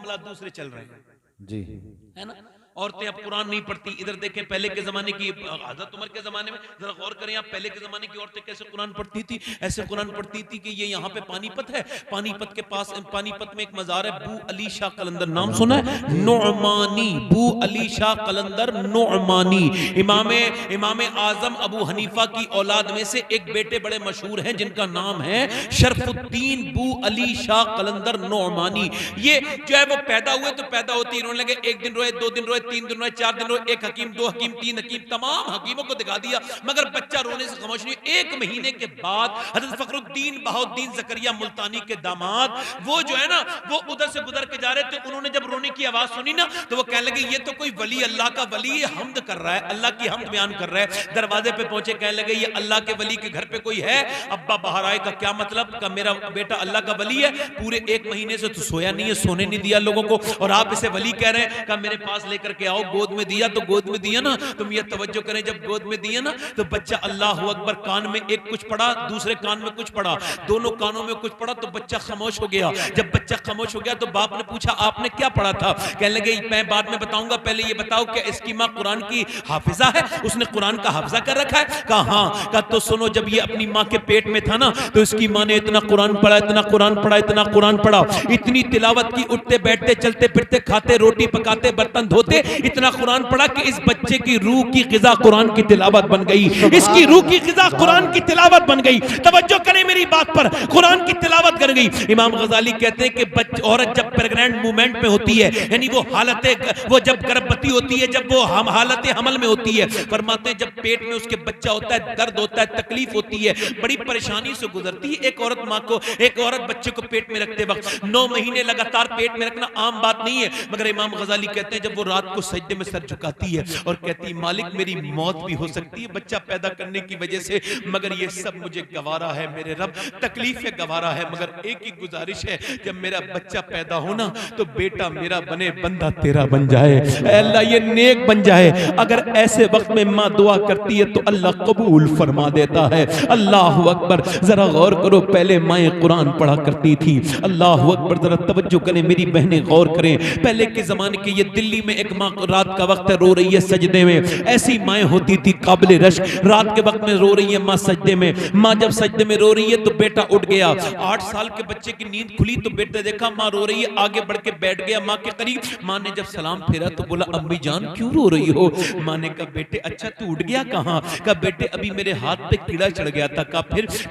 मामला दूसरे चल रहे हैं जी, है ना। औरतें अब कुरान नहीं पढ़ती। इधर देखें पहले के जमाने की, हजरत उमर के जमाने में जरा गौर करें आप, पहले के जमाने की औरतें कैसे कुरान पढ़ती थी। ऐसे कुरान पढ़ती थी कि ये यहाँ पे पानीपत है, पानीपत के पास, पानीपत में एक मजार है, बू अली शाह कलंदर, नाम सुना है? नोमानी, बू अली शाह कलंदर नोमानी, इमाम आजम अबू हनीफा की औलाद में से एक बेटे बड़े मशहूर हैं जिनका नाम है शरफुद्दीन बू अली शाह कलंदर नोमानी। ये जो है वो पैदा हुए तो पैदा होती रोने लगे। एक दिन रोए, 2 दिन रोए, 3 दिन रोए, 4 दिन रोए, 1 हकीम, 2 हकीम, 3 हकीम, तमाम हकीमों को दिखा दिया, मगर बच्चा रोने से खामोश नहीं। 1 महीने के बाद हजरत फखरुद्दीन बहाउद्दीन जकरिया मुल्तानी के दामाद, वो जो है ना, वो उधर से गुजर के जा रहे थे। उन्होंने जब रोने की आवाज सुनी ना, तो वो कहने लगे ये तो कोई वली, अल्लाह का वली हमद कर रहा है, अल्लाह की हमद बयान कर रहा है। दरवाजे पे पहुंचे, कहने लगे ये अल्लाह के वली के घर पे कोई है? अब्बा बाहर आए, का क्या मतलब? का मेरा बेटा अल्लाह का वली है, पूरे 1 महीने से तो सोया नहीं है, सोने नहीं दिया लोगों को, और आप इसे वली कह रहे हैं। का मेरे पास लेकर के आओ। गोद में दिया तो गोद में दिया ना, तुम ये तवज्जो करें, जब गोद में दिया ना तो बच्चा अल्लाह अकबर, कान में एक कुछ पड़ा, दूसरे कान में कुछ पड़ा, दोनों कानों में कुछ पड़ा, तो बच्चा खामोश हो गया। जब बच्चा खामोश हो गया तो बाप ने पूछा आपने क्या पढ़ा था? कहने लगे मैं बाद में बताऊंगा, पहले ये बताओ कि इसकी माँ कुरान की हाफिजा है, उसने कुरान का हाफिजा कर रखा है? कहा हाँ। कहा तो सुनो, जब ये अपनी माँ के पेट में था ना, तो इसकी माँ ने इतना कुरान पढ़ा, इतना कुरान पढ़ा, इतना कुरान पढ़ा, इतनी तिलावत की, उठते बैठते चलते फिरते खाते रोटी पकाते बर्तन धोते, इतना कुरान पढ़ा कि इस बच्चे की रूह की ग़िज़ा कुरान की तिलावत बन गई। इसकी रूह की ग़िज़ा कुरान की तिलावत बन गई। तवज्जो करें मेरी बात पर, कुरान की तिलावत कर गई। इमाम गजाली कहते हैं कि औरत जब प्रेग्नेंट मूवमेंट में होती है, यानी वो जब गर्भवती होती है, जब वो हालत हमल में होती है, फरमाते हैं जब पेट में उसके बच्चा होता है, दर्द होता है, तकलीफ होती है, बड़ी परेशानी से गुजरती है एक औरत बच्चे को पेट में रखते वक्त। 9 महीने लगातार पेट में रखना आम बात नहीं है, मगर इमाम गजाली कहते हैं जब वो रात को सजदे में सर झुकाती है और कहती है मालिक मेरी मौत भी हो सकती है बच्चा पैदा करने की वजह से, मगर ये सब मुझे गवारा है मेरे रब, तकलीफें गवारा है, मगर एक ही गुजारिश है, जब मेरा बच्चा पैदा होना तो बेटा मेरा बने, बंदा तेरा बन जाए, अल्लाह ये नेक बन जाए। अगर ऐसे वक्त में माँ दुआ करती है तो अल्लाह कबूल फरमा देता है। अल्लाह अकबर, जरा गौर करो, पहले माएँ कुरान पढ़ा करती थी। अल्लाह अकबर, जरा तवज्जो करें मेरी बहनें, गौर करें। पहले के जमाने के, ये दिल्ली में एक माँ रात का वक्त है, रो रही है सजदे में, ऐसी माएँ होती थी काबिल रश्क, रात के वक्त में रो रही है माँ सजदे में। माँ जब सजदे में रो रही है तो बेटा उठ गया, 8 साल के बच्चे की नींद खुली तो बेटे देखा माँ रो रही है, आगे बढ़ के बैठ गया माँ के करीब। माँ ने जब सलाम फेरा तो बोला अम्मी जान क्यों रो रही हो? माँ ने कहा बेटे अच्छा तू उठ गया कहाँ? कहा बेटे अभी मेरे हाथ पे कीड़ा चढ़ गया था। कहा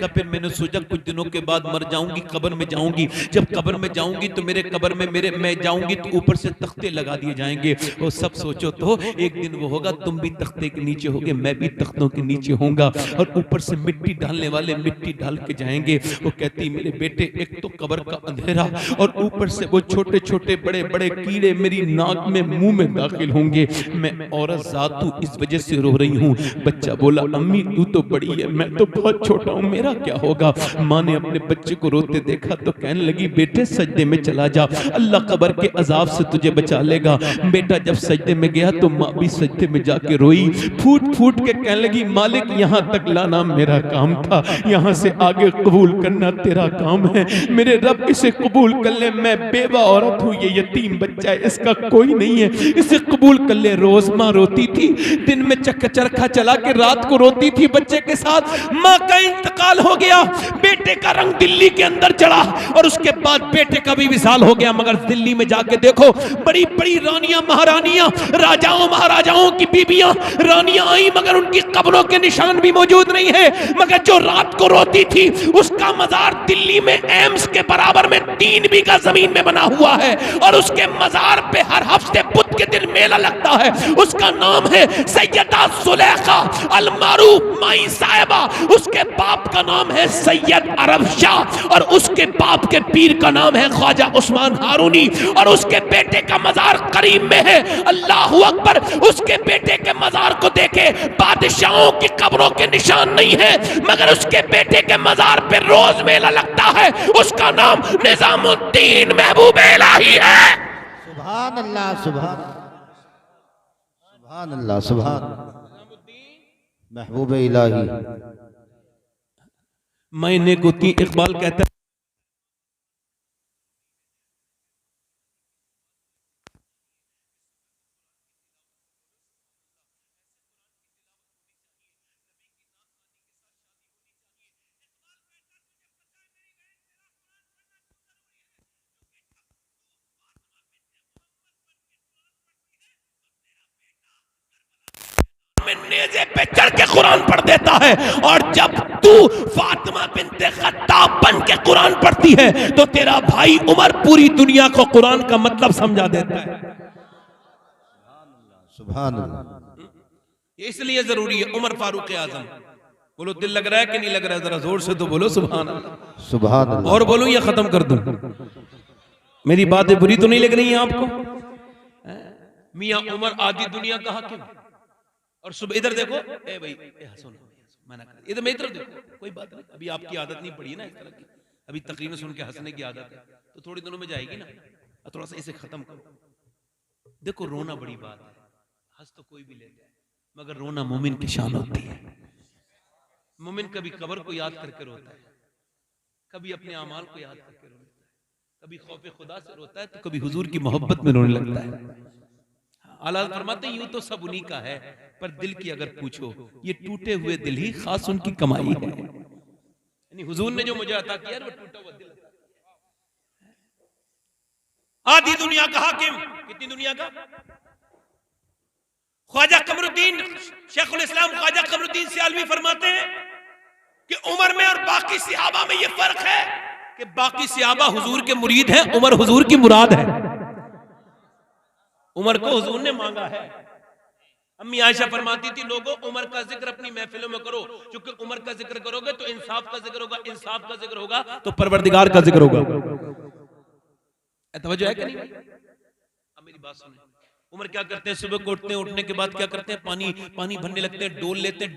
फिर मैंने सोचा कुछ दिनों के बाद मर जाऊंगी, कब्र में जाऊंगी, जब कब्र में जाऊंगी तो मेरे कब्र में मैं जाऊंगी तो ऊपर से तख्ते लगा दिए जाएंगे। वो सब सोचो तो एक दिन वो होगा, तुम भी तख्ते के नीचे होगे, मैं भी तख्तों के नीचे होऊंगा, और ऊपर से मिट्टी डालने वाले मिट्टी डाल के जाएंगे। वो कहती मेरे बेटे एक तो कब्र का अंधेरा और ऊपर से वो छोटे छोटे बड़े बड़े कीड़े मेरी नाक में मुंह में दाखिल होंगे, मैं औरत जात हूं इस वजह से रो रही हूं। बच्चा बोला अम्मी तू तो बड़ी है, मैं तो बहुत छोटा हूं, मेरा क्या होगा? माँ ने अपने बच्चे को रोते देखा तो कहने लगी बेटे सजदे में चला जा, अल्लाह कब्र के अजाब से तुझे बचा लेगा। बेटा जब सजदे में गया तो माँ भी सजदे में जाके रोई, फूट फूट के कहने लगी मालिक यहाँ तक लाना मेरा काम था, यहाँ से आगे कबूल करना तेरा काम है, मेरे रब इसे कबूल कर ले, मैं बेवा औरत हूँ, ये यतीम बच्चा है, इसका कोई नहीं है, इसे कबूल कर ले। रोज माँ रोती थी, दिन में चरखा चला के रात को रोती थी बच्चे के साथ। माँ का इंतकाल हो गया, बेटे का रंग दिल्ली के अंदर चढ़ा और उसके बाद बेटे का भी विसाल हो गया। मगर दिल्ली में जाके देखो, बड़ी बड़ी रानियां महारानियां, राजाओं महाराजाओं की बीबियां रानियां आई, मगर उनकी कब्रों के निशान भी मौजूद नहीं है। मगर जो रात को रोती थी उसका मजार दिल्ली में एम्स के बराबर में 3 बीघा जमीन में बना हुआ है, और उसके मजार पे हर हफ्ते बुध के दिन मेला लगता है। उसका नाम है सैयदा सुलेखा अल मारूफ माई साहिबा, उसके बाप का नाम है सैयद अरब शाह, और उसके बाप के पीर का नाम है ख्वाजा उस्मान हारूनी, और उसके बेटे का मजार करीब में है। अल्लाह अकबर, उसके बेटे के मजार को देखे, बादशाहों की कब्रों के निशान नहीं है, मगर उसके बेटे के मजार पे रोज मेला लगता है। उसका नाम निजामुद्दीन महबूब इलाही है। सुभान अल्लाह, सुभान अल्लाह, सुभान महबूब इलाही। मैंने गुती इकबाल कहता पे चढ़ के कुरान पढ़ देता है, और जब तू फातिमा बिन्ते खत्ताब बन के कुरान पढ़ती है तो तेरा भाई उमर पूरी दुनिया को कुरान का मतलब समझा देता है। सुभान अल्लाह। इसलिए जरूरी है उमर फारूक आजम। बोलो दिल लग रहा है कि नहीं लग रहा है? जरा जोर से तो बोलो सुभान अल्लाह। सुभान अल्लाह। और बोलो या खत्म कर दूं? मेरी बातें बुरी तो नहीं लग रही हैं आपको? मियां उमर आधी दुनिया का हाकिम, और सुबह इधर देखो, ए भाई सुनो, मना कर, इधर इधर देखो, कोई बात नहीं, अभी आपकी आदत नहीं पड़ी ना इस तरह की, अभी तकरीरें सुन के हंसने की आदत है, तो थोड़ी दिनों में जाएगी ना, थोड़ा सा इसे खत्म करो। देखो रोना बड़ी बात है, हंस तो कोई भी लेता है, मगर रोना मोमिन की शान होती है। मोमिन कभी कब्र को याद करके रोता है, कभी अपने अमाल को याद करके रोता है, कभी खौफ खुदा से रोता है, तो कभी हुजूर की मोहब्बत में रोने लगता है। आला फरमाते यूं तो सब उन्हीं का है, पर दिल की अगर पूछो, ये टूटे हुए दिल ही खास उनकी कमाई है। यानी हुजूर ने जो मुझे अता किया, वो टूटा हुआ दिल। आधी दुनिया का हाकिम, कितनी दुनिया का? ख्वाजा कमरुद्दीन, शेखुल इस्लाम ख्वाजा कमरुद्दीन सियालवी फरमाते हैं कि उमर में और बाकी सहाबा में ये फर्क है कि बाकी सहाबा हुजूर के मुरीद हैं, उमर हुजूर की मुराद है। उमर को हुजूर ने मांगा है। अम्मी आयशा फरमाती थी, लोगों उमर का जिक्र अपनी महफिलों में करो, क्योंकि उमर का जिक्र करोगे तो इंसाफ का जिक्र होगा, इंसाफ का जिक्र होगा तो परवरदिगार का जिक्र होगा। तवज्जो है कि नहीं? अब मेरी बात सुनिए, उमर क्या करते हैं? सुबह को उठते हैं, उठने के बाद क्या करते हैं? पानी भरने लगते हैं, डोल लेते हैं,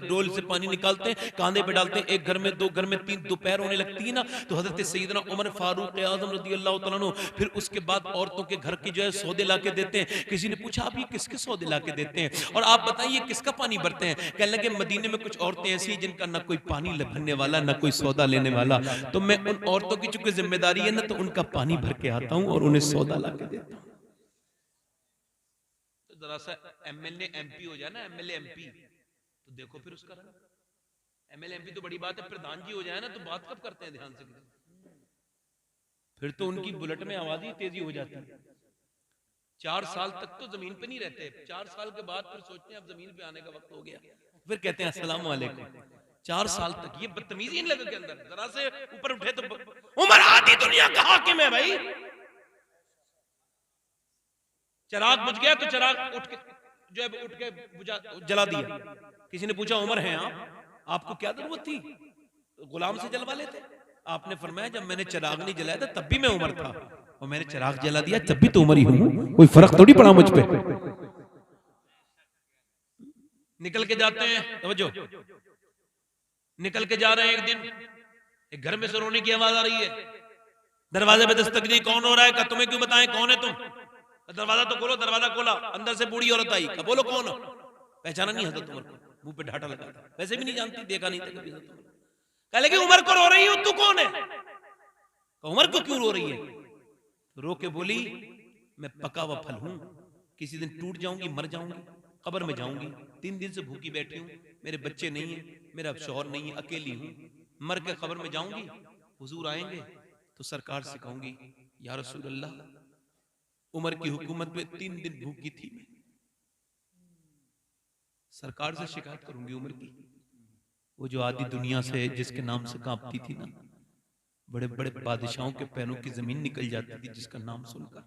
डोल से पानी निकालते हैं, कांधे पे डालते हैं। एक घर में, दो घर में, तीन, दोपहर होने लगती है ना, तो हजरत सैयदना उमर फारूक आजम रज़ी अल्लाह तआला अन्हु फिर उसके बाद औरतों के घर की जो है सौदे ला के देते हैं। किसी ने पूछा आप ये किसके सौदे ला के देते हैं, और आप बताइए किसका पानी भरते हैं? कहने लगे मदीने में कुछ औरतें ऐसी हैं जिनका ना कोई पानी भरने वाला, ना कोई सौदा लेने वाला, तो मैं उन औरतों की चूंकि जिम्मेदारी है ना, तो उनका पानी भर के आता हूँ और उन्हें सौदा ला के देता हूँ। जरा सा एमएलए एमपी हो जाए ना, एमएलए एमपी, तो देखो फिर उसका रंग। एमएलए एमपी तो बड़ी बात है, प्रधान जी हो जाए ना तो बात कब करते हैं ध्यान से? फिर तो उनकी बुलेट में आवाज ही तेजी हो जाती है। 4 साल तक तो जमीन पे नहीं रहते, 4 साल के बाद फिर सोचते हैं अब जमीन पे आने का वक्त हो गया, फिर कहते हैं अस्सलाम वालेकुम। 4 साल तक ये बदतमीजी इन लोगों के अंदर, जरा से ऊपर उठे तो उमर आधी दुनिया का हाकिम है भाई। चराग बुझ गया तो चराग उठ के बुझा जला दिया। किसी ने पूछा उमर हैं आपको क्या जरूरत थी, तो गुलाम से जलवा लेते। आपने फरमाया जब मैंने चराग नहीं जलाया था तब भी मैं उमर था, और मैंने चराग जला दिया तब भी तो उमर ही हूं, कोई फर्क थोड़ी पड़ा मुझ पे। निकल के जाते हैं, समझो, निकल के जा रहे हैं, एक दिन एक घर में से रोने की आवाज आ रही है, दरवाजे पे दस्तक दी, कौन हो रहा है? तुम्हें क्यों बताएं कौन है तुम? दरवाजा तो खोलो। दरवाजा खोला, अंदर से बूढ़ी औरत आई, बोलो कौन हो? पहचाना नहीं हजरत उमर को, मुंह पे ढाटा लगा था, वैसे भी नहीं जानती, देखा नहीं था कभी। कह लगी उमर को रो रही हो, तू कौन है? उमर को क्यों रो रही है? रो के बोली मैं पका हुआ फल हूं, किसी दिन टूट जाऊंगी, मर जाऊंगी, कब्र में जाऊंगी, 3 दिन से भूखी बैठी हूं, मेरे बच्चे नहीं है, मेरा शौहर नहीं है, अकेली हूं, मर के कब्र में जाऊंगी, हुजूर आएंगे तो सरकार से कहूंगी या रसूल अल्लाह, उमर की हुकूमत में 3 दिन भूखी थी, मैं सरकार से शिकायत करूंगी उमर की। वो जो आधी दुनिया से जिसके नाम से कांपती थी ना, बड़े बड़े बादशाहों के पैरों की जमीन निकल जाती थी जिसका नाम सुनकर,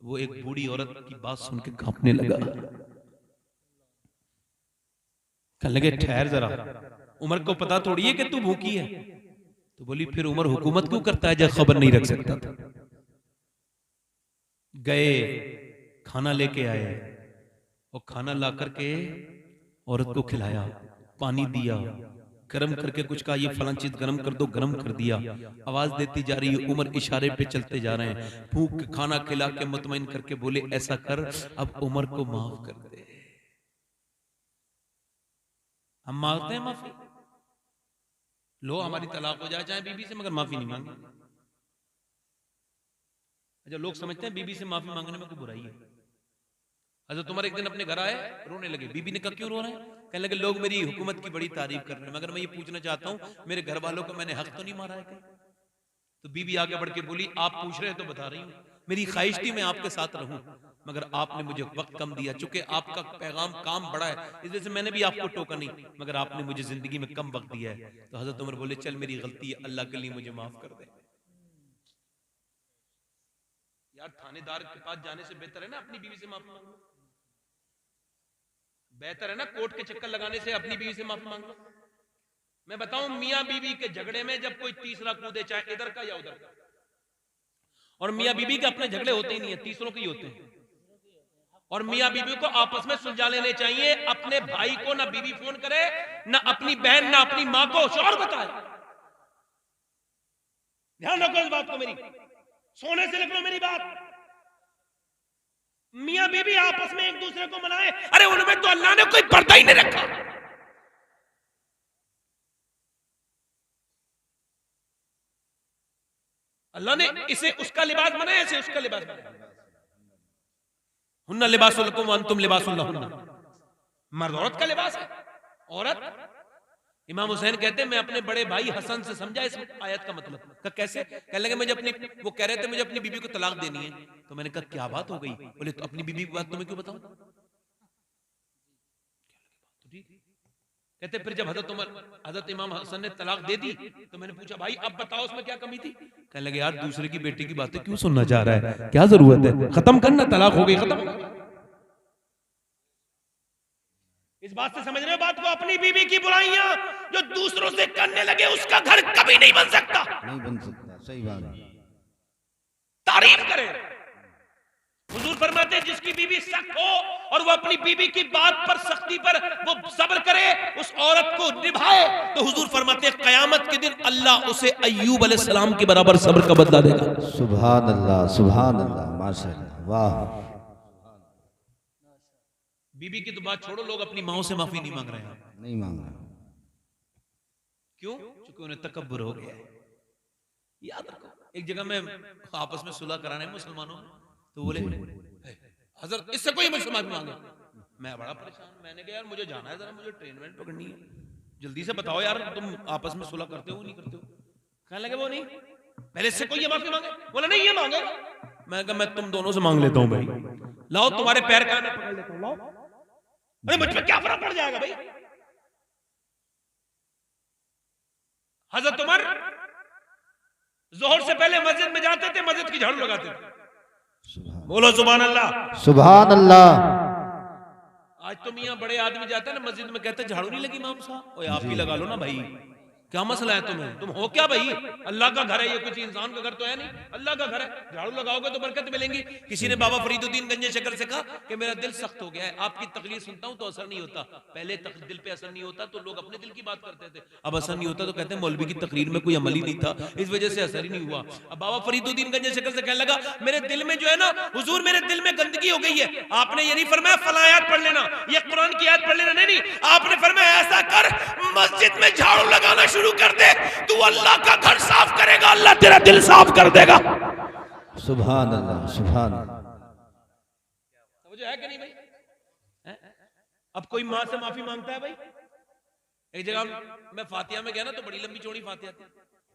वो एक बूढ़ी औरत की बात सुन के कांपने लगा। कहने लगे ठहर जरा, उमर को पता थोड़ी है कि तू भूखी है। तो बोली फिर उमर हुकूमत क्यों करता है जब खबर नहीं रख सकता था? गए, खाना लेके आए, और खाना ला करके औरत को खिलाया, पानी दिया, गरम करके कुछ कहा ये फलां चीज गरम कर दो, गरम कर दिया। आवाज देती जा रही है, उमर इशारे पे चलते जा रहे हैं, भूख खाना खिला के मुतमईन करके बोले ऐसा कर, अब उमर को माफ कर दे। हम मांगते हैं माफी, लो हमारी तलाक हो जाए चाहे बीबी से, मगर माफी नहीं मांगे। अच्छा, लोग समझते हैं बीबी से माफी मांगने में कोई बुराई है। हज़रत उमर एक दिन अपने घर आए, रोने लगे। बीबी ने कहा क्यों रो रहे हैं? कहने लगे लोग मेरी हुकूमत की बड़ी तारीफ कर रहे हैं, मगर मैं ये पूछना चाहता हूँ मेरे घर वालों को मैंने हक तो नहीं मारा है क्या? तो बीबी आगे बढ़ के बोली आप पूछ रहे हैं तो बता रही हूँ, मेरी ख्वाहिश थी मैं आपके साथ रहूं, मगर आपने मुझे वक्त कम दिया, चूंकि आपका पैगाम काम बड़ा है, इस वजह से मैंने भी आपको टोका नहीं, मगर आपने मुझे जिंदगी में कम वक्त दिया है। तो हजरत उमर बोले चल मेरी गलती है, अल्लाह के लिए मुझे माफ कर दे। यार थानेदार के पास जाने से बेहतर है ना अपनी बीवी से माफी मांग लो, बेहतर है ना कोर्ट के चक्कर लगाने से अपनी बीवी से माफी मांग लो। मैं बताऊं मियां बीवी के झगड़े में जब कोई तीसरा कूदे, चाहे इधर का या उधर का, और मियां बीवी के अपने झगड़े होते ही नहीं है, तीसरों के ही होते हैं, और मियां बीवी को आपस में सुलझा लेने चाहिए। अपने भाई को ना बीवी फोन करे, ना अपनी बहन, ना अपनी मां को शौहर बताए। ध्यान रखो इस बात को, मेरी सोने से लिख लो मेरी बात। मियां बीवी आपस में एक दूसरे को मनाए, अरे उनमें तो अल्लाह ने कोई पर्दा ही नहीं रखा। अल्लाह ने इसे उसका लिबास बनाया, इसे उसका लिबास बनाया। हुन्ना लिबासुल लकुम व अंतुम लिबासुल लहुन्ना। मर्द औरत का लिबास है, औरत। इमाम हुसैन कहते हैं मैं अपने बड़े भाई हसन से समझा इस आयत का मतलब। कहा कैसे? कहने लगे मुझे अपनी, वो कह रहे थे मुझे अपनी बीबी को तलाक देनी है। तो मैंने कहा क्या बात हो गई? बोले तो अपनी बीबी की बात तुम्हें क्यों बताऊं? तो ठीक। कहते फिर जब हजरत इमाम हसन ने तलाक दे दी तो मैंने पूछा भाई अब बताओ उसमें क्या कमी थी? कहने लगे यार दूसरे की बेटी की बातें क्यों सुनना चाह रहा है, क्या जरूरत है, खत्म करना, तलाक हो गई, खत्म। इस बात से समझ रहे हो बात को? अपनी बीवी की बुराइयां जो दूसरों से करने लगे उसका घर कभी नहीं बन सकता, नहीं बन सकता, सही बात है। तारीफ करे। हुजूर फरमाते हैं जिसकी बीवी सख्त हो और वो अपनी बीवी की बात पर, सख्ती पर वो सब्र करे, उस औरत को निभाए, तो हुजूर फरमाते हैं कयामत के दिन अल्लाह उसे अय्यूब अलैहिस्सलाम के बराबर सब्र का बदला देगा। सुभान अल्लाह, सुभान अल्लाह, माशाअल्लाह, वाह। बीबी की तो बात छोड़ो, लोग अपनी माओ से माफी नहीं मांग रहे हैं। नहीं मांग रहा। क्यों? क्योंकि उन्हें तकब्बुर हो गया है। याद रखो, एक जगह में आपस में सुलह कराने मुसलमानों, तो बोले हजरत इससे कोई मुझसे माफी मांगे। मैं बड़ा परेशान, मैंने कहा यार मुझे जाना है, जरा मुझे ट्रेन में पकड़नी है, जल्दी से बताओ यार तुम आपस में सुलह करते हो नहीं करते हो? कहने लगे वो नहीं, पहले इससे कोई ये माफी मांगे? बोला नहीं ये मांगे। मैं कहा मैं तुम दोनों से मांग लेता हूं भाई, लाओ तुम्हारे पैर का मैं पकड़ लेता हूं, लाओ। अरे मुझ पर क्या फर्क पड़ जाएगा भाई? हजरत उमर जोहर से पहले मस्जिद में जाते थे, मस्जिद की झाड़ू लगाते थे। बोलो सुभान अल्लाह, सुभान अल्लाह। आज तो मियां बड़े आदमी जाते हैं ना मस्जिद में, कहते झाड़ू नहीं लगी इमाम साहब, ओए आप ही लगा लो ना भाई, क्या मसला है तुम्हें, तुम हो क्या भाई? अल्लाह का घर है ये, कुछ इंसान का घर तो है नहीं, अल्लाह का घर है, झाड़ू लगाओगे तो बरकत मिलेंगी। किसी ने बाबा फरीदुद्दीन गंजे शक्ल से कहा कि मेरा दिल सख्त हो गया है, आपकी तकलीफ सुनता हूं तो असर नहीं होता। पहले दिल पे असर नहीं होता तो लोग अपने दिल की बात करते थे, अब असर नहीं होता तो कहते हैं मौलवी की तकरीर में कोई अमल ही नहीं था, इस वजह से असर ही नहीं हुआ। अब बाबा फरीदुद्दीन गंजे शक्ल से कहने लगा मेरे दिल में जो है ना हुजूर, मेरे दिल में गंदगी हो गई है, आपने ये नहीं फरमाया फला आयत पढ़ लेना, ये कुरान की आयत पढ़ लेना, नहीं, आपने फरमाया ऐसा कर मस्जिद में झाड़ू लगाना शुरू कर दे, तू अल्लाह का घर साफ करेगा, अल्लाह तेरा दिल साफ कर देगा। सुभान अल्लाह, सुभान अल्लाह। समझ है कि नहीं भाई? अब कोई मां से माफी मांगता है भाई? एक जगह मैं फातिहा में गया ना, तो बड़ी लंबी चौड़ी फातिहा थी,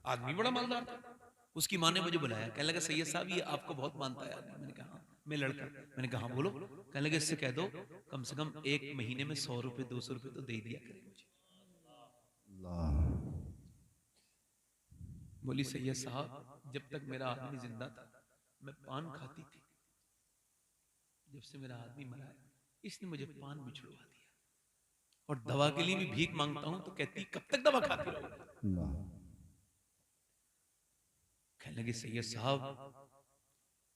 आदमी बड़ा मालदार था, उसकी मां ने मुझे बुलाया, कहने लगा सैयद साहब ये आपको बहुत मानता है आदमी। मैंने कहा मैं लड़का, मैंने कहा बोलो। कहने लगे इससे कह दो कम से कम एक महीने में 100 रुपए 200 रुपए तो दे दिया करे मुझे। बोली सैयद साहब जब तक मेरा आदमी जिंदा था मैं पान खाती थी, जब से मेरा आदमी मरा है इसने मुझे पान भी छुड़वा दिया, और दवा के लिए भी भीख मांगता हूं तो कहती कब तक दवा खाती रहोगे? कहने लगे सैयद साहब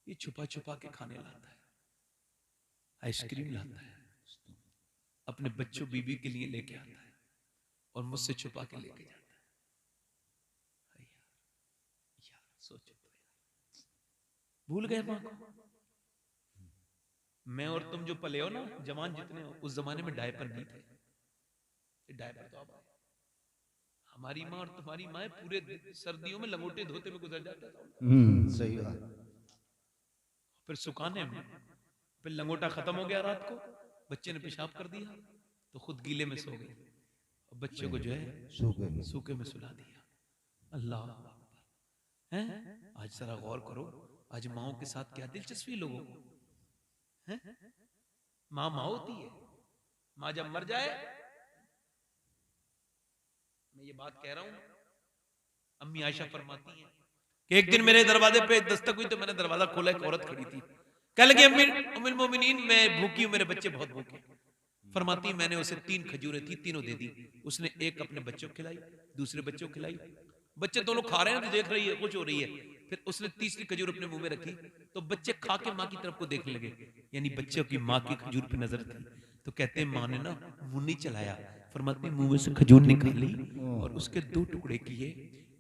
ये छुपा छुपा के खाने लाता है, आइसक्रीम लाता है, अपने बच्चों बीबी के लिए लेके आता है और मुझसे छुपा के लेके जाता है। सोचो तो यार, भूल गए मां को? मैं और तुम जो पले हो ना, जवान जितने हो, उस जमाने में डायपर नहीं थे, डायपर तो अब हमारी माँ और तुम्हारी माँ पूरे सर्दियों में लंगोटे धोते में गुजर जाता था। सही बात। फिर सुखाने में, फिर लंगोटा खत्म हो गया, रात को बच्चे ने पेशाब कर दिया तो खुद गीले में सो गए, और बच्चे को जो है सूखे में सुला दिया। अल्लाह हैं? आज जरा गौर करो, आज माओ के साथ क्या दिलचस्पी लोगों को हैं? माँ माँ होती है, माँ जब मर जाए, मैं ये बात कह रहा हूं, अम्मी आयशा फरमाती हैं कि एक दिन मेरे दरवाजे पे दस्तक हुई तो मैंने दरवाजा खोला, एक औरत खड़ी थी। कह लगी अम्मी उम्मुल मोमिनीन मैं भूखी हूं, मेरे बच्चे बहुत भूखे। फरमाती मैंने उसे 3 खजूरें थी, तीनों दे दी। उसने एक अपने बच्चों को खिलाई, दूसरे बच्चों को खिलाई। बच्चे दोनों खा रहे हैं तो देख रही है, कुछ हो रही है। फिर उसने तीसरी खजूर अपने मुंह में रखी तो बच्चे खा के माँ की तरफ को देखने लगे, यानी बच्चों की माँ की खजूर पे नजर थी। तो कहते हैं माँ ने ना मुंह नहीं चलाया, फरमाती मुंह में से खजूर निकाली और उसके 2 टुकड़े किए,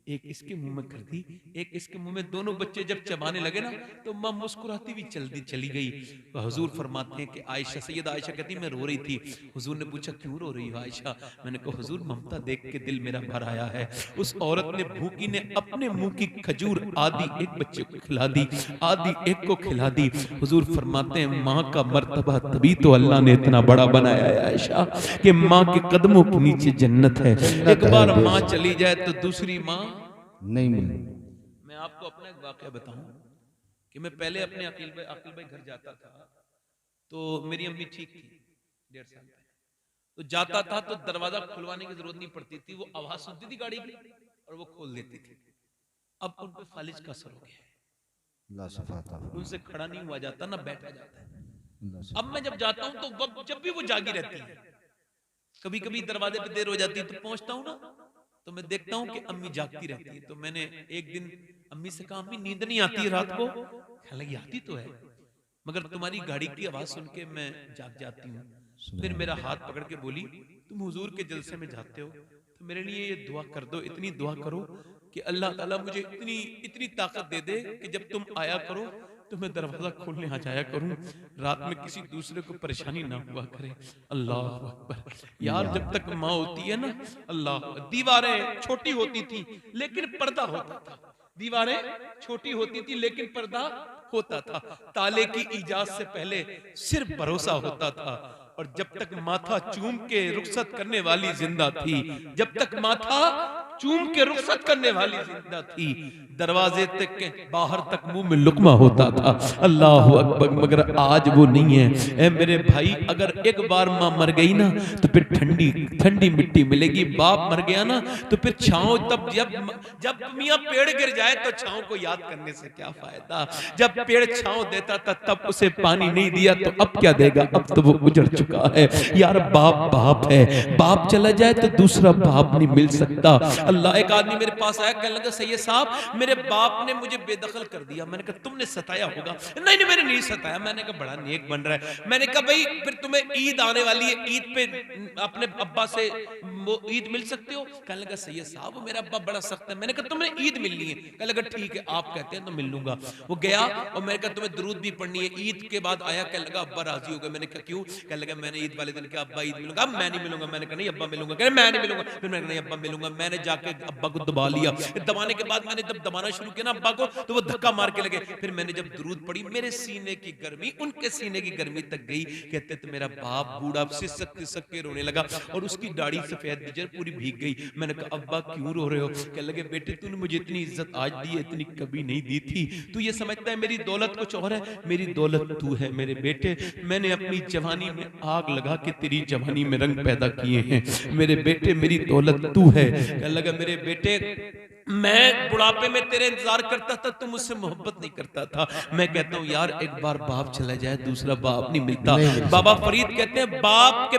एक इसके मुंह में कर दी, एक इसके मुंह में। दोनों बच्चे जब चबाने लगे ना तो माँ मुस्कुराती हुई चली गई। तो हुजूर फरमाते हैं कि आयशा, सैयदा आयशा कहती मैं रो रही थी। हुजूर ने पूछा क्यों रो रही हो आयशा? मैंने कहा हुजूर ममता देख के दिल मेरा भर आया है। उस औरत ने भूखी ने अपने मुंह की खजूर आधी एक बच्चे को खिला दी, आधी एक को खिला दी। हुजूर फरमाते हैं माँ का मर्तबा तभी तो अल्लाह ने इतना बड़ा बनाया है आयशा कि माँ के कदमों के नीचे जन्नत है। एक बार माँ चली जाए तो दूसरी माँ नहीं मिली। मैं आपको अपना एक वाकया बताऊं कि मैं पहले अपने अकील भाई घर जाता था तो मेरी अम्मी ठीक थी 1.5 साल पहले। तो जाता था तो दरवाजा खुलवाने की जरूरत नहीं पड़ती थी, वो आवाज सुनती थी गाड़ी की और वो खोल देती थी। अब उन पे फालिज का असर हो गया है, अल्लाह सफाता फरमाए। उनसे खड़ा नहीं हुआ जाता ना बैठा जाता है। अल्लाह सफा- अब मैं जब जाता हूं तो जब भी वो जागी रहती है, कभी कभी दरवाजे पे देर हो जाती है तो पहुंचता हूं ना तो मैं देखता हूं कि अम्मी जागती रहती है। तो मैंने एक दिन अम्मी से कहा अम्मी नींद नहीं आती रात को? कहने लगी आती तो है मगर तुम्हारी गाड़ी की आवाज सुन के मैं जाग जाती हूँ। फिर मेरा हाथ पकड़ के बोली तुम हुजूर के जलसे में जाते हो तो मेरे लिए ये दुआ कर दो, इतनी दुआ करो कि अल्लाह ताला मुझे इतनी इतनी ताकत दे दे कि जब तुम आया करो तो मैं दरवाजा खोलने आ जाया करूं, रात में किसी दूसरे को परेशानी ना हुआ करे। अल्लाह अकबर। यार जब तक माँ होती है ना, अल्लाह, दीवारें छोटी होती थी लेकिन पर्दा होता था, दीवारें छोटी होती थी लेकिन पर्दा होता था। ताले की इजाजत से पहले सिर्फ भरोसा होता था और जब तक माथा चूम के रुखसत करने वाली जिंदा थी, जब तक माथा चूम के रुखसत करने वाली जिंदा थी, दरवाजे तक के बाहर तक मुंह में लुकमा होता था। अल्लाह अकबर। मगर आज वो नहीं है। ए मेरे भाई, अगर एक बार माँ मर गई ना तो फिर ठंडी ठंडी मिट्टी मिलेगी। बाप मर गया ना तो फिर छांव, तब जब मियाँ पेड़ गिर जाए तो छांव को याद करने से क्या फायदा। जब पेड़ छांव देता था तब उसे पानी नहीं दिया तो अब क्या देगा? अब तो वो गुजर चुका है। यार बाप बाप है, बाप चला जाए तो दूसरा बाप नहीं मिल सकता। अल्लाह, एक आदमी मेरे पास आया, कहने लगा सैयद साहब मेरे बाप ने मुझे बेदखल कर दिया। मैंने कहा तुमने सताया होगा। नहीं नहीं मैंने नहीं सताया। मैंने कहा बड़ा नेक बन रहा है। मैंने कहा भाई फिर तुम्हें ईद आने वाली है, ईद पे अपने अब्बा से ईद मिल सकते हो? कहने लगा सैयद साहब मेरा अब्बा बड़ा सख्त है। मैंने कहा तुम्हें ईद मिलनी है? कहने लगा ठीक है आप कहते हैं तो मिल लूंगा। वो गया और मैंने कहा तुम्हें दरूद भी पढ़नी है। ईद के बाद आया, कहने लगा अब्बा राजी हो गए। मैंने कहा क्यों? कहने लगा मैंने ईद वाले दिन कहा अब्बा ईद मिलूंगा। अब मैं नहीं मिलूंगा। मैंने कहा नहीं अब्बा मिलूंगा। कहने मैं नहीं मिलूंगा। फिर मैंने कहा नहीं अब्बा मिलूंगा। मैंने जाके अब्बा को दबा लिया। दबाने के बाद मैंने जब दबाना शुरू किया ना अब्बा को तो वो धक्का मार के लगे। फिर मैंने जब दरूद पढ़ी मेरे सीने की गर्मी उनके सीने की गर्मी तक गई। कहते तो मेरा बाप बूढ़ा सिसक के रोने लगा और उसकी दाढ़ी सफेद गुजर पूरी भीग गई। मैंने कहा अब्बा क्यों रो रहे हो? कहने लगे बेटे तूने मुझे इतनी इज्जत आज दी है, इतनी कभी नहीं दी थी। तू ये समझता है मेरी दौलत कुछ और है? मेरी दौलत तू है मेरे बेटे। मैंने अपनी जवानी में आग लगा के तेरी जवानी में रंग पैदा किए हैं मेरे बेटे। मेरी दौलत तू है। कहने लगा मेरे बेटे मैं बुढ़ापे में तेरे इंतजार करता था, तू मुझसे मोहब्बत नहीं करता था। मैं कहता हूँ यार एक बार बाप चला जाए दूसरा बाप नहीं मिलता। बाबा फरीद कहते हैं बाप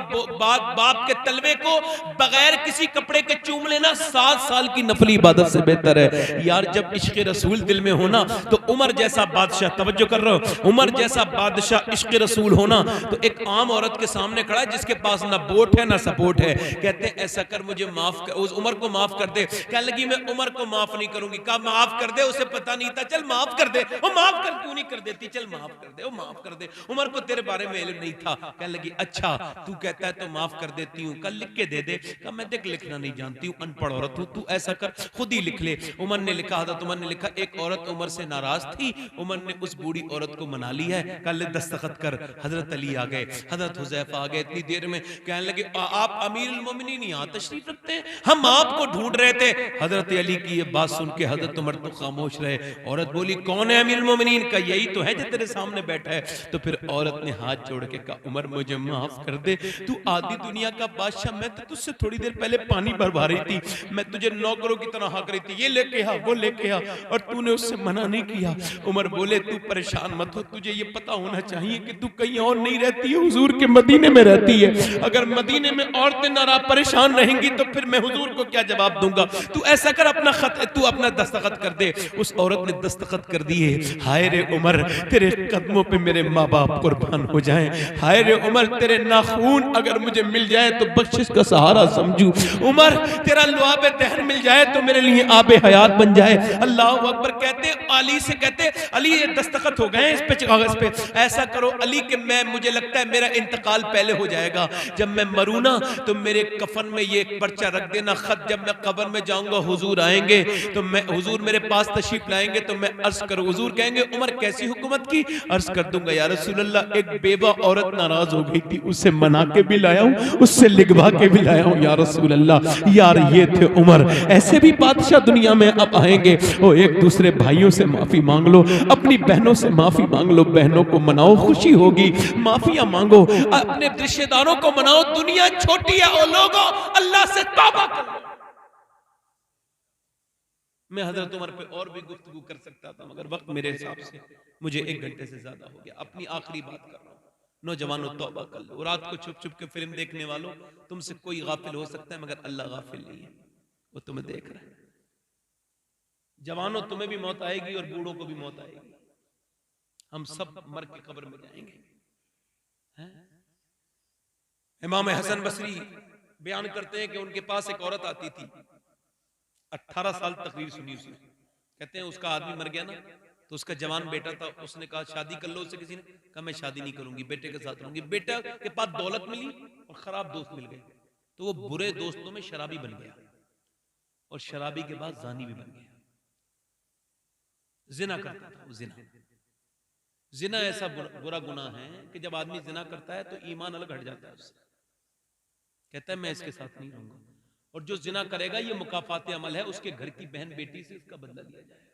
के तलवे को बगैर किसी कपड़े के चूम लेना 7 साल की नफली इबादत से बेहतर है। यार जब इश्क रसूल दिल में होना तो उमर जैसा बादशाह, तवज्जो कर रहे हो, उमर जैसा बादशाह इश्क रसूल होना तो एक आम औरत के सामने खड़ा है जिसके पास ना वोट है ना सपोर्ट है। कहते हैं ऐसा कर मुझे माफ कर, उस उमर को माफ कर दे। कहने लगी मैं उमर को माफ नहीं करूंगी। कहा माफ कर दे, उसे पता नहीं था। चल माफ कर दे। वो माफ कर क्यों नहीं कर देती? चल माफ कर दे, वो माफ कर दे। उमर को तेरे बारे में इल्म नहीं था। कहने लगी अच्छा तू कहता है तो माफ कर देती हूँ, कल लिख के दे दे। कहा मैं देख लिखना नहीं जानती हूँ, अनपढ़ औरत हूँ, तू ऐसा कर खुद ही लिख ले। उमर ने लिखा था, उमर ने लिखा एक औरत उमर से नाराज थी, उमर ने उस बूढ़ी औरत को मना ली है, कल दस्तखत कर। हजरत अली आ गए, हजरत हुजैफा आ गए। इतनी देर में कहने लगे आप अमीरुल मोमिनीन यहाँ तशरीफ रखते हैं, हम आपको ढूंढ रहे थे। हजरत अली की ये बात सुन के हजरत उमर तो खामोश रहे। औरत बोली कौन है अमीरुल मोमिनीन? का यही तो है जो तेरे सामने बैठा है। तो फिर औरत ने हाथ जोड़ के कहा उमर मुझे माफ कर दे, तू आधी दुनिया का बादशाह, मैं तो तुझसे थोड़ी देर पहले पानी भरवा रही थी, मैं तुझे नौकरों की तरह हाँक रही थी, ये लेके आ वो लेके आ, और तूने उससे मना नहीं किया। उमर बोले तू परेशान मत हो, तुझे ये पता होना चाहिए कि तू कहीं और नहीं रहती है, हुजूर के मदीने में रहती है। अगर मदीने में औरतें नारा परेशान रहेंगी तो फिर मैं हुजूर को क्या जवाब दूंगा। तू ऐसा कर, अपना खत तू अपना दस्तखत कर दे। उस औरत ने दस्तखत कर दिए। हाय रे उमर, तेरे कदमों पे मेरे माँ बाप कुर्बान हो जाएं। हाय रे उमर, तेरे नाखून अगर मुझे मिल जाए तो बख्शिश का सहारा समझू। उमर, तेरा लुआबे दहन मिल जाए तो मेरे लिए आबे हयात बन जाए। अल्लाह अकबर। कहते अली से, कहते अली ये दस्तखत हो गए इस पे कागज पे, ऐसा करो अली के मैं, मुझे लगता है मेरा इंतकाल पहले हो जाएगा, जब मैं मरूं ना तो मेरे कफन में ये पर्चा रख देना, खत जब मैं कब्र में जाऊंगा हुजूर आएंगे तो मैं, हुजूर मेरे पास तशरीफ लाएंगे तो मैं अर्ज करूं, हुजूर कहेंगे उमर कैसी हुकूमत की? अर्ज कर दूंगा या रसूल अल्लाह एक बेवा औरत नाराज हो गई थी, उससे मना के भी लाया हूं, उससे लिखवा के भी लाया हूं या रसूल अल्लाह। यार ये थे उमर, ऐसे भी बादशाह दुनिया में अब आएंगे। ओ एक दूसरे भाइयों से माफी मांग लो, अपनी बहनों से माफी मांग लो, बहनों को मनाओ, खुशी होगी, माफिया मांगो, अपने रिश्तेदारों को मनाओ, दुनिया छोटी है ओ लोगों, अल्लाह से तौबा करो। मैं हजरत उमर पे और भी गुफ्तगू कर सकता था मगर वक्त मेरे हिसाब से मुझे 1 घंटे से ज्यादा हो गया। अपनी आखिरी बात कर रहा हूं, नौजवानों तौबा कर लो। रात को छुप छुप के फिल्म देखने वालों, तुमसे कोई गाफिल हो सकता है मगर अल्लाह गाफिल नहीं है, वो तुम्हें देख रहा है। जवानों तुम्हें भी मौत आएगी और बूढ़ों को भी मौत आएगी, हम सब मर के कब्र में जाएंगे। इमाम हसन बसरी बयान करते हैं कि उनके पास एक औरत आती थी, 18 साल तकरीर सुनी उसने। कहते हैं उसका आदमी मर गया ना तो उसका जवान बेटा था, उसने कहा शादी कर लो उससे। किसी ने कहा मैं शादी नहीं करूंगी, बेटे के साथ रहूंगी। बेटा के पास दौलत मिली और खराब दोस्त मिल गए, तो वो बुरे दोस्तों में शराबी बन गया और शराबी के बाद जानी भी बन गया, जिना करता था। वो जिना ऐसा बुरा गुनाह है कि जब आदमी जिना करता है तो ईमान अलग हट जाता है उससे। कहता है मैं इसके साथ नहीं रहूंगा, और जो जिना करेगा ये मुकाफात अमल है, उसके घर की बहन बेटी से इसका बदला लिया जाएगा।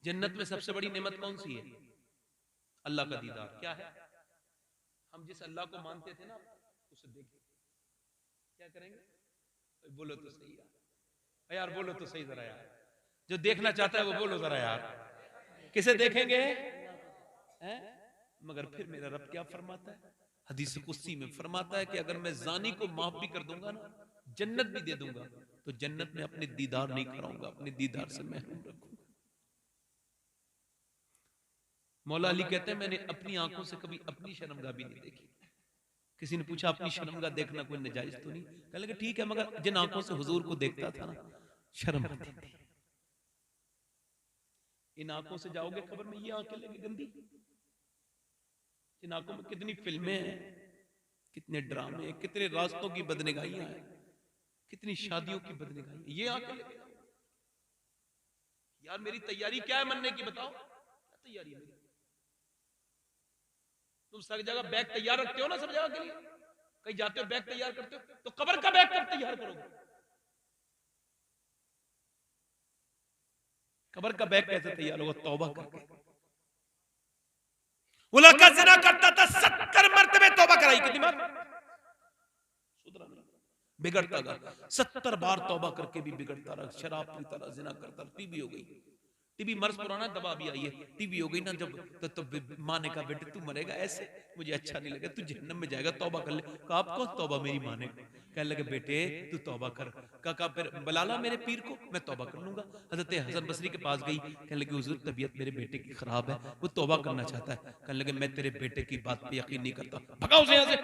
जन्नत में सबसे बड़ी नेमत कौन सी है? अल्लाह का दीदार। क्या है? हम जिस अल्लाह को मानते थे ना उसे देखें। क्या करेंगे? बोलो तो सही यार, बोलो तो सही जरा यार, जो देखना चाहता है वो बोलो जरा यार। किसे देखेंगे? हैं? मगर फिर मेरा रब क्या फरमाता है? हदीस कुस्सी में फरमाता है कि अगर मैं जानी को माफ भी कर दूंगा ना, जन्नत भी दे दूंगा, तो जन्नत में अपने दीदार नहीं कराऊंगा, अपने दीदार से महरूम रखूंगा। मौला अली कहते हैं मैंने अपनी आंखों से कभी अपनी शर्मगाह भी नहीं देखी। किसी ने पूछा अपनी शर्मगाह देखना कोई नजायज तो नहीं? कहने लगे ठीक है, मगर जिन आंखों से हुजूर को देखता था ना, शर्म आती थी। इन आंखों से जाओगे कब्र में, ये आंखें लगी गंदी, इन आंखों में कितनी फिल्में हैं, कितने ड्रामे, कितने रास्तों की बदनिगाहियां हैं, कितनी शादियों की बदनिगाहियां, ये आंखें लगे। यार मेरी तैयारी क्या है मरने की, बताओ क्या तैयारी है मेरी? तुम सब जगह बैग तैयार रखते हो ना, सब जगह के लिए, कहीं जाते हो बैग तैयार करते हो, तो कब्र का बैग कब तैयार करोगे? कब्र का बैग कैसे तैयार होगा? तौबा करके। वो लड़का ज़िना करता था, 70 मरतबे तौबा कराई, कितनी बार? सुधरा नहीं, बिगड़ता गया, 70 बार तौबा करके भी बिगड़ता रहा, शराब पीता रहा, ज़िना करता रहा, टीबी हो गई। टीबी मर्ज पुराना, दवा भी आई है, टीबी हो गई ना जब, तो माँ ने कहा बेटे तू मरेगा ऐसे, मुझे अच्छा नहीं लगा, तू जहन्नम में जाएगा, तौबा कर ले। कहा आप कौन तौबा मेरी माँ ने? कहने लगे बेटे तू तौबा कर। कहा फिर बुला मेरे पीर को, मैं तौबा कर लूंगा। हजरत हसन बसरी के पास गई, कहने लगी हुजूर तबीयत मेरे बेटे की खराब है, वो तौबा करना चाहता है। कहने लगे मैं तेरे बेटे की बात पे यकीन नहीं करता, भगाओ उसे यहाँ से,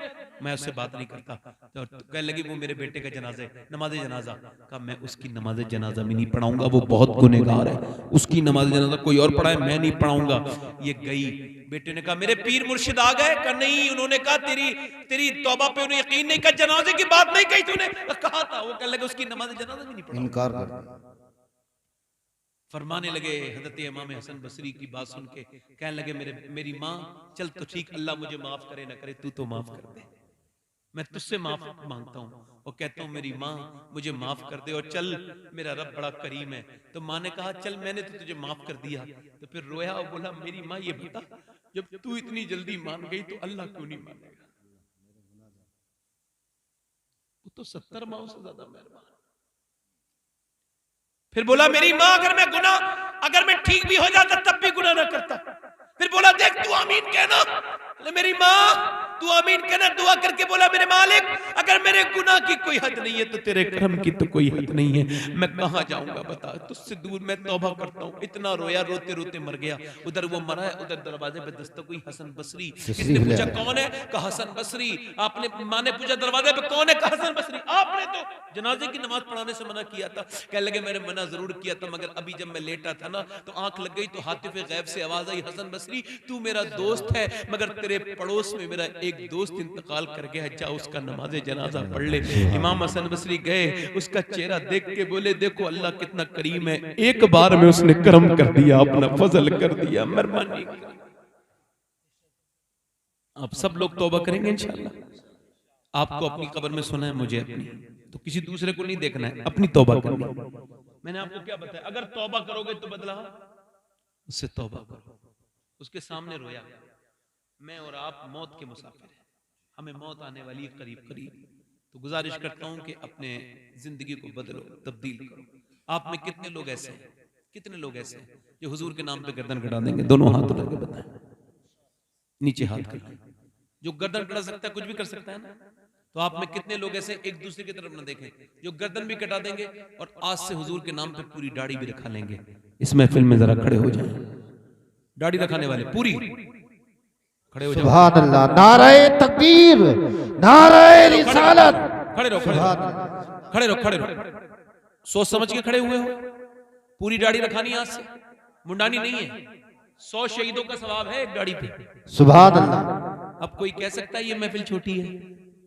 मैं उससे बात नहीं करता। तो कहने लगी वो मेरे बेटे का जनाजा, नमाज जनाजा। कहा मैं उसकी नमाज जनाजा भी नहीं पढ़ाऊंगा, वो बहुत गुनहगार है, उसकी नमाज जनाजा कोई और पढ़ाए, मैं नहीं पढ़ाऊंगा। ये गई, बेटे ने कहा मेरे पीर मुर्शिद आ गए? कहा नहीं, उन्होंने कहा तेरी तौबा पे उन्हें यकीन नहीं, कहा जनाजे की बात नहीं कही तूने? कहा था। वो कहने लगे उसकी नमाज जनाजा भी नहीं पढ़ा, इनकार कर दिया। फरमाने लगे हजरत इमाम हसन बसरी की बात सुन के, कहने लगे मेरी माँ चल तो ठीक, अल्लाह मुझे माफ करे ना करे, तू तो माफ कर दे, मैं तुझसे माफ मांगता हूँ और कहता हूँ मेरी माँ मुझे माफ कर दे और चल, मेरा रब बड़ा करीम है। तो माँ ने कहा चल मैंने तो तुझे माफ कर दिया। तो फिर रोया और बोला मेरी माँ ये बता, जब तू इतनी जल्दी मान गई तो अल्लाह क्यों नहीं मानेगा? वो तो 70 माओ से ज्यादा मेहरबान। फिर बोला मेरी माँ अगर मैं ठीक भी हो जाता तब भी गुनाह ना करता। फिर बोला देख तू आमीन कहना। मेरी माँ तू आमीन कहना। दुआ करके बोला मेरे मालिक अगर मेरे गुनाह की कोई हद नहीं है तो तेरे करम की तो कोई हद नहीं है, मैं कहां जाऊंगा बता, तुझसे दूर मैं तौबा करता हूं। इतना रोया, रोते रोते मर गया। उधर वो मरा है, उधर दरवाजे पे दस्तक हुई, हसन बसरी। इसने पूछा कौन है? कहा हसन बसरी। आपने माँ ने पूछा दरवाजे पे कौन है? कहा हसन बसरी। आपने तो जनाजे की नमाज पढ़ाने से मना किया था। कह लगे मैंने मना जरूर किया था, मगर अभी जब मैं लेटा था ना तो आंख लग गई तो हातिफे गैब से आवाज आई, हसन बसरी तू मेरा दोस्त है मगर तेरे पड़ोस में मेरा एक दोस्त इंतकाल कर गया है, जा उसका नमाज़े जनाजा पढ़ ले। इमाम हसन बसरी गए, उसका चेहरा देख के बोले देखो अल्लाह कितना करीम है, एक बार में उसने करम कर दिया, अपना फजल कर दिया, मेहरबानी। आप सब लोग तौबा करेंगे इंशाअल्लाह। आपको अपनी कब्र में सुना है, मुझे अपनी, तो किसी दूसरे को नहीं देखना है, अपनी तौबा करनी। मैंने आपको क्या बताया, अगर तौबा करोगे तो बदला उससे तौबा करो। उसके सामने रोया, मैं और आप मौत के मुसाफिर हैं, हमें मौत आने वाली है करीब करीब। तो गुजारिश करता हूं कि अपने जिंदगी को बदलो, तब्दील करो। आप में कितने लोग ऐसे हैं, कितने लोग ऐसे हैं जो हुजूर के नाम पे गर्दन कटा देंगे? दोनों हाथ उठा के बताएं, नीचे हाथ कर। जो गर्दन कटा सकता है कुछ भी कर सकता है ना। तो आप में कितने लोग ऐसे एक दूसरे की तरफ न देखें, जो गर्दन भी कटा देंगे और आज से हुजूर के नाम पे पूरी दाढ़ी भी रखा लेंगे। इस महफिल में जरा खड़े हो जाएं, दाढ़ी रखाने वाले पूरी खड़े हो जाओ। सुभान अल्लाह, नारे तकबीर, नारे रिसालत। खड़े रहो, खड़े रहो, खड़े रहो। सोच समझ के खड़े हुए हो। पूरी दाढ़ी रखानी आज से, मुंडानी नहीं है। 100 शहीदों का सवाब है एक दाढ़ी पे। सुभान अल्लाह। अब कोई कह सकता है ये महफिल छोटी है,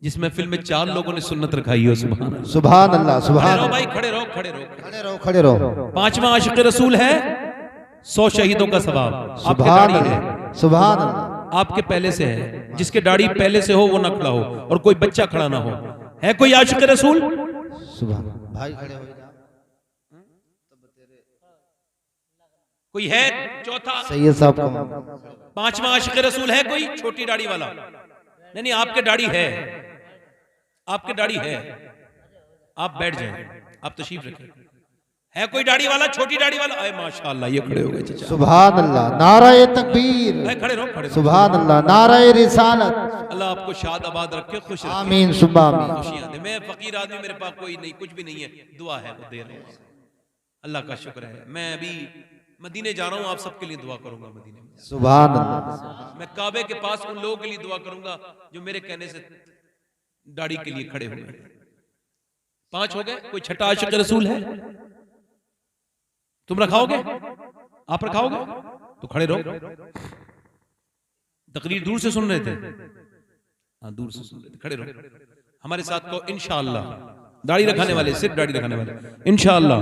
जिस महफिल में 4 लोगों ने सुन्नत रखाई हो। सुभान अल्लाह, सुभान अल्लाह, सुभान अल्लाह। भाई खड़े रहो, खड़े रहो, खड़े रहो, खड़े रहो। 5वां आशिक रसूल है, 100 शहीदों का सवाब। आपके सुभान दाढ़ी है, अल्लाह, सुभान अल्लाह। आपके पहले से है। जिसके दाढ़ी पहले से हो वो ना खड़ा हो और कोई बच्चा खड़ा ना हो। है कोई आशिक रसूल? सुभान भाई खड़े हो जा। कोई है? चौथा सैयद साहब को 5वां आशिक रसूल है कोई? छोटी दाढ़ी वाला? नहीं नहीं, आपके दाढ़ी है, आपके दाढ़ी है। आप बैठ जाएं, आप तशरीफ रखें। है कोई दाढ़ी वाला, छोटी दाढ़ी वाला? अरे माशाअल्लाह, ये खड़े हो गए चाचा। सुभान अल्लाह, नारे तकबीर। खड़े रहो, खड़े रहो। सुभान अल्लाह, नारे रिसालत। अल्लाह आपको शाद आबाद रखे, खुश रखे। आमीन सुब्बा आमीन। खुशियां दे। मैं फकीर आदमी, मेरे पास कोई नहीं, कुछ भी नहीं है, दुआ है वो दे रहे हैं। अल्लाह का शुक्र है। मैं अभी मदीने जा रहा हूँ, आप सबके लिए दुआ करूंगा मदीने में। सुभान अल्लाह। मैं काबे के पास उन लोगों के लिए दुआ करूंगा जो मेरे कहने से दाढ़ी के लिए खड़े हुए। 5 हो गए। कोई छठा आशिक रसूल है? तुम रखाओगे? आप रखाओगे तो खड़े रहो। तकरीर दूर से सुन रहे थे? हाँ, दूर से सुन रहे थे, खड़े रहो। हमारे साथ को इंशाअल्लाह, दाढ़ी रखाने वाले, सिर्फ दाढ़ी रखाने वाले, इंशाअल्लाह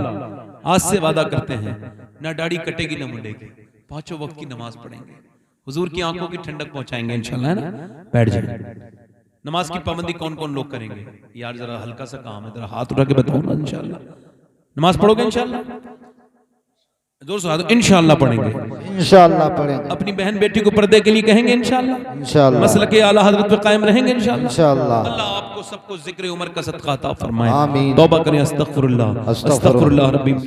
आज से वादा करते हैं ना दाढ़ी कटेगी ना मुंडेगी। 5 वक्त की नमाज पढ़ेंगे, हुजूर की आंखों की ठंडक पहुंचाएंगे इंशाअल्लाह, है ना? बैठ जाए। नमाज की पाबंदी कौन कौन लोग करेंगे? यार जरा हल्का सा काम है, जरा हाथ उठा के बताओ ना। इंशाअल्लाह नमाज पढ़ोगे? इंशाअल्लाह जोर से इंशाअल्लाह पढ़ेंगे, इंशाअल्लाह पढ़ेंगे। अपनी बहन बेटी को पर्दे के लिए कहेंगे इंशाअल्लाह, इंशाअल्लाह मसलक आला हज़रत पे कायम रहेंगे इंशाअल्लाह। इंशाअल्लाह। अल्लाह आपको सबको जिक्र उमर का सदका अता फरमाए। आमीन। तौबा करें, अस्तगफिरुल्लाह, अस्तगफिरुल्लाह रब्बी।